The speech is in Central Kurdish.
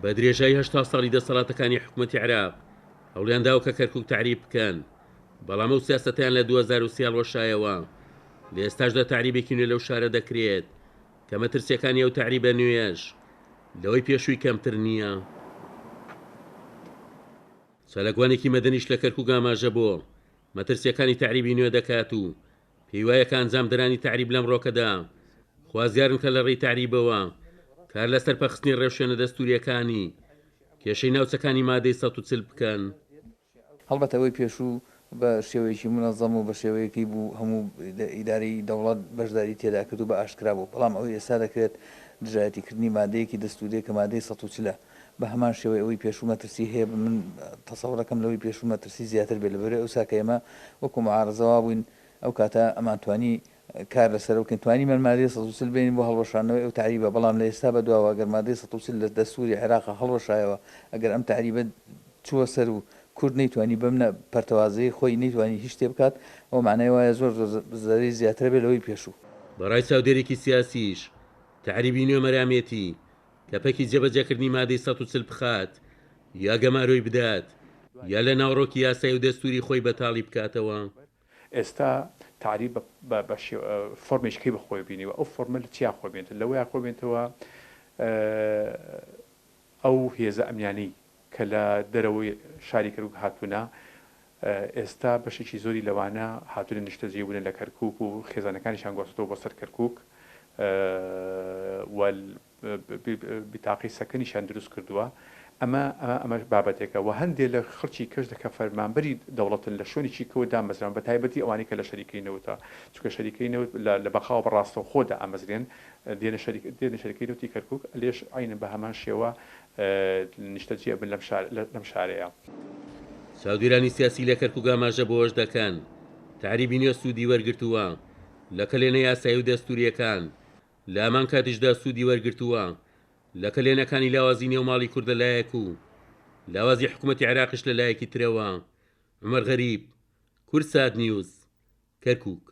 بە درێژایی 8 ساڵی دەسەڵاتەکانی حکوومەتی عێراق هەوڵیانداوە کە کەرکووک تعریب بکەن، بەڵام ئەو سیاسەتیان لە 2023 ڕۆشایەوە. لە ئێستاشدا تعریبێکی نوێ لەو شارە دەکرێت کە مەترسیەکانی ئەو تعریبە نوێش لەوەی پێشووی کەمتر نییە. سەلەگوانێکی مەدەنیش لە کەرکووک ئاماژە بۆ مەترسیەکانی تعریبی نوێ دەکات و پێی وایە کە ئەنجامدرانی تعریب لەم ڕۆکەدا خوازیارن کە لە ڕێی تعریبەوە کار لەسەر پەخستنی ڕێوشوێنە دەستوریەکانی کێشەی ناوچەکانی مادەی 140 بکەن. هەڵبەت ئەوەی پێشوو بە شێوەیەکی منەظەم و بە شێوەیەکی بوو هەموو ئیداری دەوڵەت بەشداری تێدا کرد و بە ئاشکرا بوو، بەڵام ئەوەی ئێستا دەکرێت دژایەتیکردنی مادەیەکی دەستوریە کە مادەی 140 بە هەمان شێوەی ئەوەی پێشوو مەترسی هەیە. من تەسەوڕەکەم لەوەی پێشوو مەترسی زیاتر بێت لەبەرەوەی ئەو ساکە ئێمە وەکو معارەزەوا بووین ئەو کاتە ئەمانتوانی کار لەسەر بکەین، توانی من مادەی 140 بین بۆ هەڵوەشانەوەی ئەو تعریبە، بەڵام لە ئێستا بەدواوە ئەگەر مادەی 140 لە دەستوری عێراق هەڵوەشایەوە، ئەگەر ئەم تعریبە چووە سەر و کورد نەیتوانی بەمنە پەرتەوازەی خۆی نەیتوانی هیچ شتێ بکات، ئەو معنای وایە زۆر زەرەی زیاتر بێت لەوەی پێشوو. بەڕای چاودێرێکی سیاسیش تعریبی نوێ مەرامێتی کە پەکی جێبەجێکردنی مادەی 140 بخات یا گەماروی بدات یا لە ناوڕۆکی یاسای و دەستوری خۆی بەتاڵی بکاتەوە. ئێستا تعریب بە فۆرمێشکی بەخۆی بینیوە، ئەو فۆرمە لە چیا خۆبێنێت لەوەی خۆبێنێتەوە ئەو هێزە ئەمنیانی کە لە دەرەوەی شاری کەرکووک هاتوونە، ئێستا بەشێکی زۆری لەوانە هاتوونە نیشتەجێ بوون لە کەرکووک و خێزانەکانیشان گۆستەوە بۆ سەر کەرکووک بیتاقی سەکەنیشان دروست کردووە. ئەمە بابەتێکە و هەندێک لە خەڵکی کەش دەکە فەرمانبەری دەوڵەتن لە شوێنێکی کەوە دامەزران، بە تایبەتی ئەوانی کە لە شەریکەی نەوتە، چونکە شەریکەی نەوت لە بەخاو بەڕاستەوە خۆدا ئامەزرێن دێنە شەریکەی نەوتی کەرکووک لێش عینە بە هەمان شێوە نیشتەجێ بن لەم شارەیە. چاودێرانی سیاسی لە کەرکووک ئاماژە بۆش دەکەن تعریبی نوێ سوودی وەرگرتووە لە کەلێنە یاسایی و دەستوریەکان، لە هەمان کاتیشدا سوودی وەرگرتووە لە کەلێنەکانی لاوازی نێوماڵی کوردە لایەک و لاوازی حکوومەتی عێراقیش لە لایەکی ترەوە. عومەر غەریب، کورسات نیوز، کەرکووک.